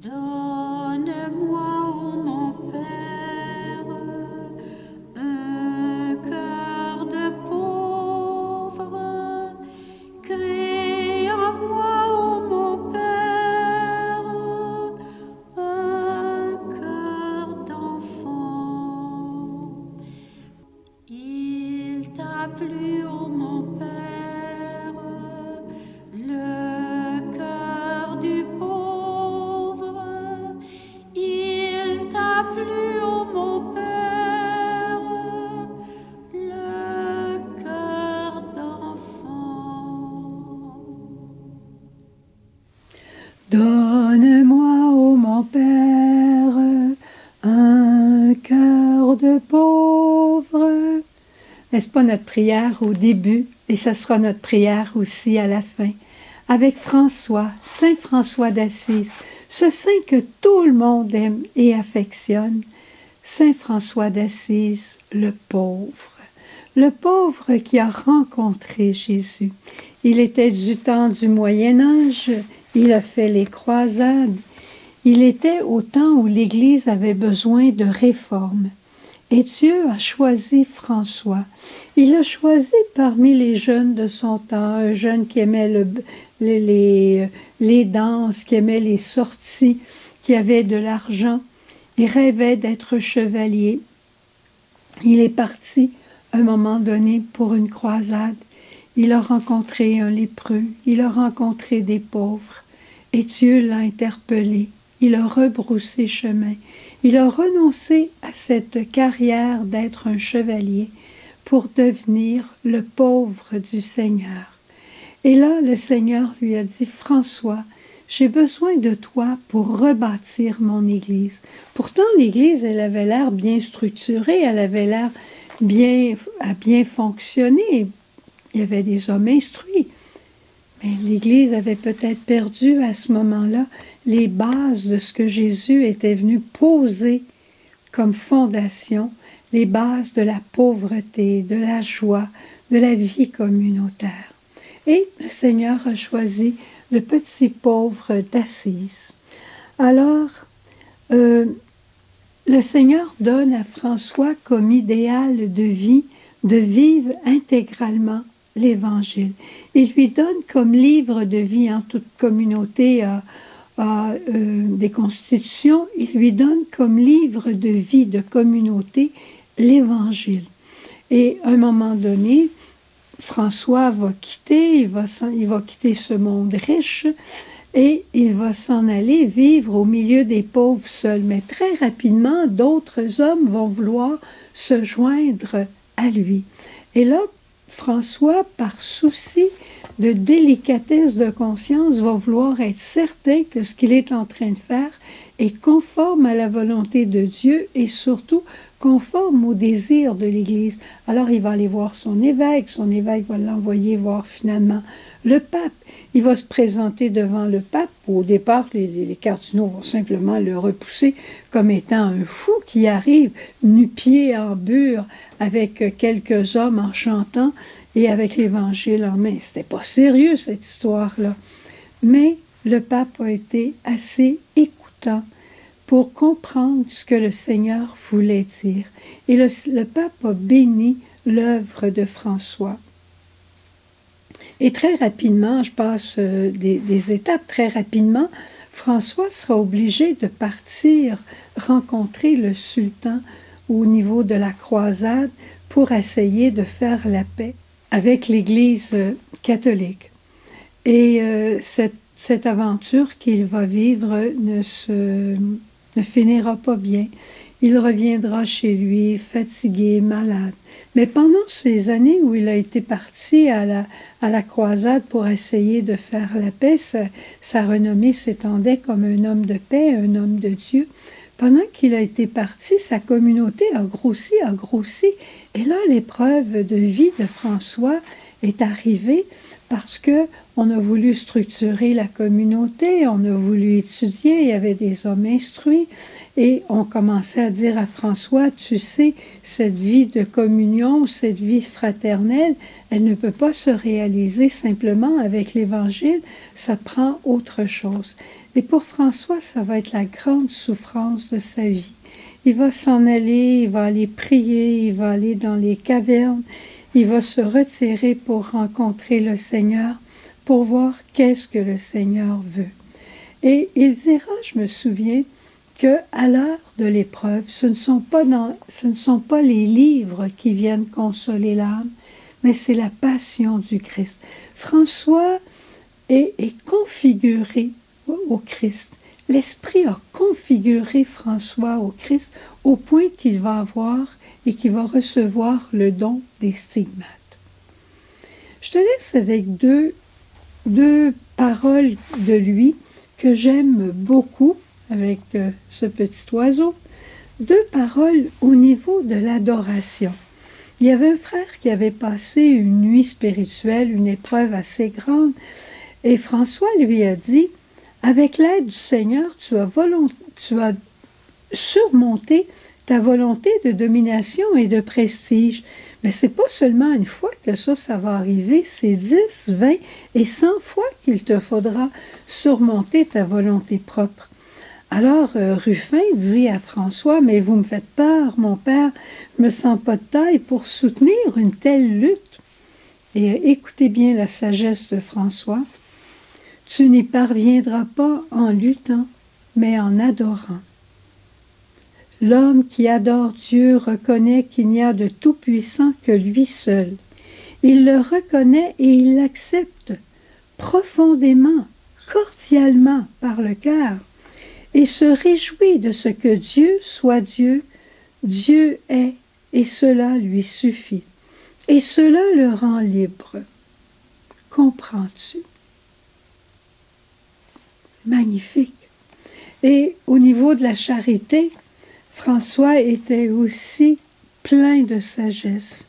Donne-moi, ô mon Père, un cœur de pauvre. Crée en moi, ô mon Père, un cœur d'enfant. Il t'a plu, ô mon Père, le cœur du pauvre. Il t'a plu, ô mon Père, le cœur d'enfant. Donne-moi, ô mon Père, un cœur de pauvre. N'est-ce pas notre prière au début, et ce sera notre prière aussi à la fin, avec François, Saint François d'Assise, ce saint que tout le monde aime et affectionne, Saint François d'Assise, le pauvre qui a rencontré Jésus. Il était du temps du Moyen Âge, il a fait les croisades, il était au temps où l'Église avait besoin de réformes. Et Dieu a choisi François. Il l'a choisi parmi les jeunes de son temps, un jeune qui aimait les danses, qui aimait les sorties, qui avait de l'argent. Il rêvait d'être chevalier. Il est parti à un moment donné pour une croisade. Il a rencontré un lépreux, il a rencontré des pauvres. Et Dieu l'a interpellé. Il a rebroussé chemin. Il a renoncé à cette carrière d'être un chevalier pour devenir le pauvre du Seigneur. Et là, le Seigneur lui a dit, « François, j'ai besoin de toi pour rebâtir mon Église. » Pourtant, l'Église, elle avait l'air bien structurée, elle avait l'air bien fonctionner. Il y avait des hommes instruits. Mais l'Église avait peut-être perdu à ce moment-là les bases de ce que Jésus était venu poser comme fondation, les bases de la pauvreté, de la joie, de la vie communautaire. Et le Seigneur a choisi le petit pauvre d'Assise. Alors, le Seigneur donne à François comme idéal de vie de vivre intégralement l'Évangile. Il lui donne comme livre de vie, en toute communauté des constitutions, il lui donne comme livre de vie de communauté l'Évangile. Et à un moment donné, François va quitter, il va quitter ce monde riche et il va s'en aller vivre au milieu des pauvres seuls. Mais très rapidement, d'autres hommes vont vouloir se joindre à lui. Et là, François, par souci de délicatesse de conscience, va vouloir être certain que ce qu'il est en train de faire est conforme à la volonté de Dieu et surtout conforme au désir de l'Église. Alors il va aller voir son évêque va l'envoyer voir finalement le pape. Il va se présenter devant le pape. Au départ, les cardinaux vont simplement le repousser comme étant un fou qui arrive nu-pied en bure avec quelques hommes en chantant et avec l'Évangile en main. C'était pas sérieux cette histoire-là. Mais le pape a été assez écoutant pour comprendre ce que le Seigneur voulait dire. Et le pape a béni l'œuvre de François. Et très rapidement, je passe des étapes, très rapidement, François sera obligé de partir rencontrer le sultan au niveau de la croisade pour essayer de faire la paix avec l'Église catholique. Et cette aventure qu'il va vivre ne finira pas bien. Il reviendra chez lui fatigué, malade. Mais pendant ces années où il a été parti à la croisade pour essayer de faire la paix, sa renommée s'étendait comme un homme de paix, un homme de Dieu. Pendant qu'il a été parti, sa communauté a grossi. Et là, l'épreuve de vie de François est arrivé parce que on a voulu structurer la communauté, on a voulu étudier, il y avait des hommes instruits, et on commençait à dire à François, tu sais, cette vie de communion, cette vie fraternelle, elle ne peut pas se réaliser simplement avec l'Évangile, ça prend autre chose. Et pour François, ça va être la grande souffrance de sa vie. Il va s'en aller, il va aller prier, il va aller dans les cavernes, il va se retirer pour rencontrer le Seigneur, pour voir qu'est-ce que le Seigneur veut. Et il dira, je me souviens, qu'à l'heure de l'épreuve, ce ne sont pas les livres qui viennent consoler l'âme, mais c'est la passion du Christ. François est configuré au Christ. L'Esprit a configuré François au Christ au point qu'il va avoir et qu'il va recevoir le don des stigmates. Je te laisse avec deux paroles de lui que j'aime beaucoup avec ce petit oiseau. Deux paroles au niveau de l'adoration. Il y avait un frère qui avait passé une nuit spirituelle, une épreuve assez grande, et François lui a dit, avec l'aide du Seigneur, tu as surmonté ta volonté de domination et de prestige. Mais ce n'est pas seulement une fois que ça va arriver, c'est 10, 20 et 100 fois qu'il te faudra surmonter ta volonté propre. Alors Ruffin dit à François, « Mais vous me faites peur, mon père, je ne me sens pas de taille pour soutenir une telle lutte. » Et écoutez bien la sagesse de François. « Tu n'y parviendras pas en luttant, mais en adorant. L'homme qui adore Dieu reconnaît qu'il n'y a de tout-puissant que lui seul. Il le reconnaît et il l'accepte profondément, cordialement par le cœur, et se réjouit de ce que Dieu soit Dieu. Dieu est, et cela lui suffit. Et cela le rend libre. Comprends-tu? Magnifique. Et au niveau de la charité, François était aussi plein de sagesse.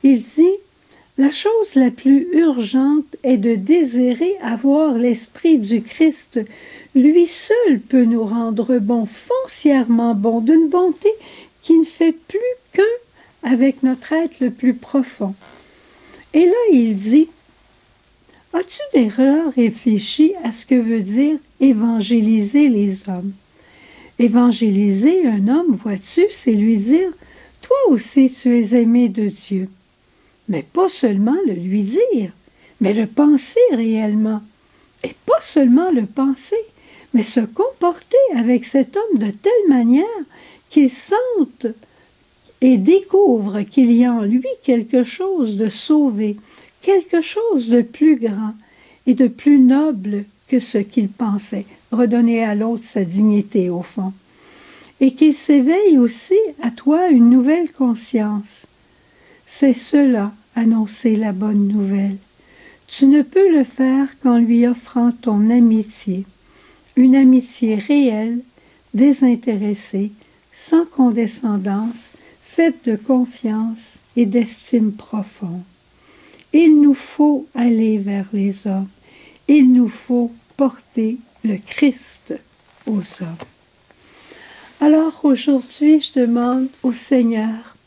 Il dit, la chose la plus urgente est de désirer avoir l'esprit du Christ. Lui seul peut nous rendre bons, foncièrement bons, d'une bonté qui ne fait plus qu'un avec notre être le plus profond. Et là, il dit, as-tu déjà réfléchi à ce que veut dire évangéliser les hommes? Évangéliser un homme, vois-tu, c'est lui dire, toi aussi tu es aimé de Dieu. Mais pas seulement le lui dire, mais le penser réellement. Et pas seulement le penser, mais se comporter avec cet homme de telle manière qu'il sente et découvre qu'il y a en lui quelque chose de sauvé, quelque chose de plus grand et de plus noble que ce qu'il pensait, redonner à l'autre sa dignité au fond. Et qu'il s'éveille aussi à toi une nouvelle conscience. C'est cela, annoncer la bonne nouvelle. Tu ne peux le faire qu'en lui offrant ton amitié, une amitié réelle, désintéressée, sans condescendance, faite de confiance et d'estime profonde. Il nous faut aller vers les hommes. Il nous faut porter le Christ aux hommes. Alors aujourd'hui, je demande au Seigneur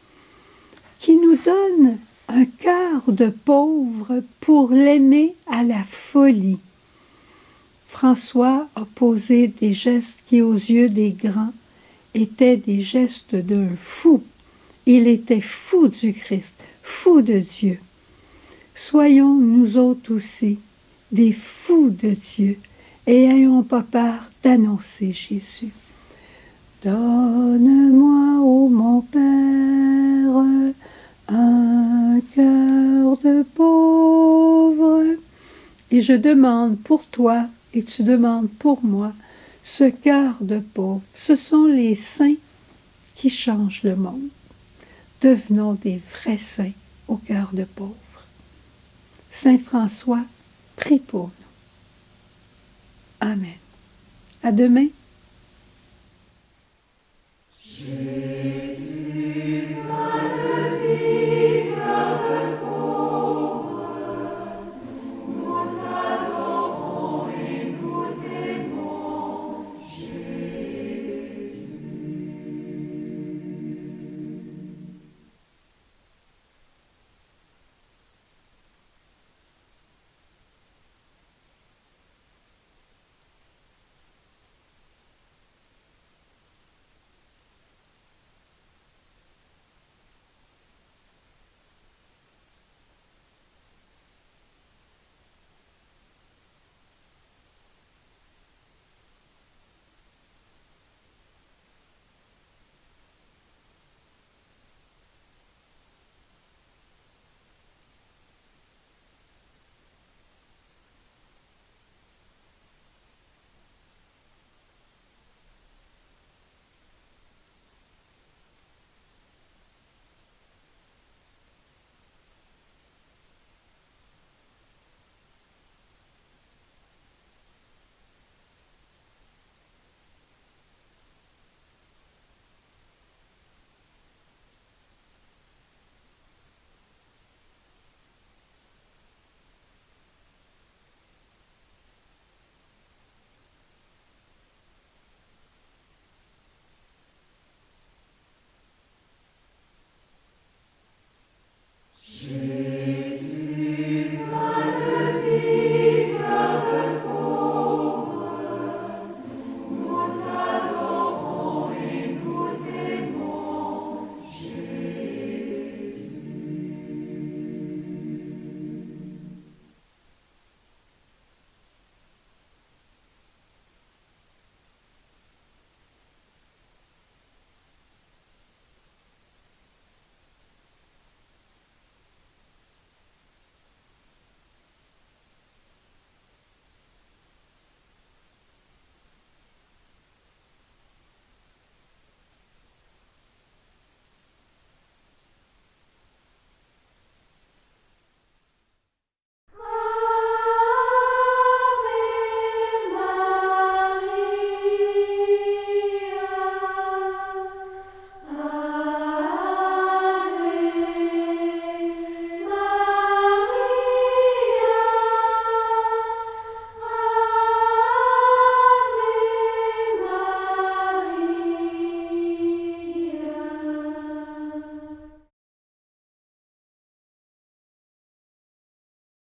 qui nous donne un cœur de pauvre pour l'aimer à la folie. François a posé des gestes qui, aux yeux des grands, étaient des gestes d'un fou. Il était fou du Christ, fou de Dieu. Soyons nous autres aussi des fous de Dieu et n'ayons pas peur d'annoncer Jésus. Donne-moi, ô mon Père, un cœur de pauvre. Et je demande pour toi et tu demandes pour moi ce cœur de pauvre. Ce sont les saints qui changent le monde. Devenons des vrais saints au cœur de pauvre. Saint François, prie pour nous. Amen. À demain.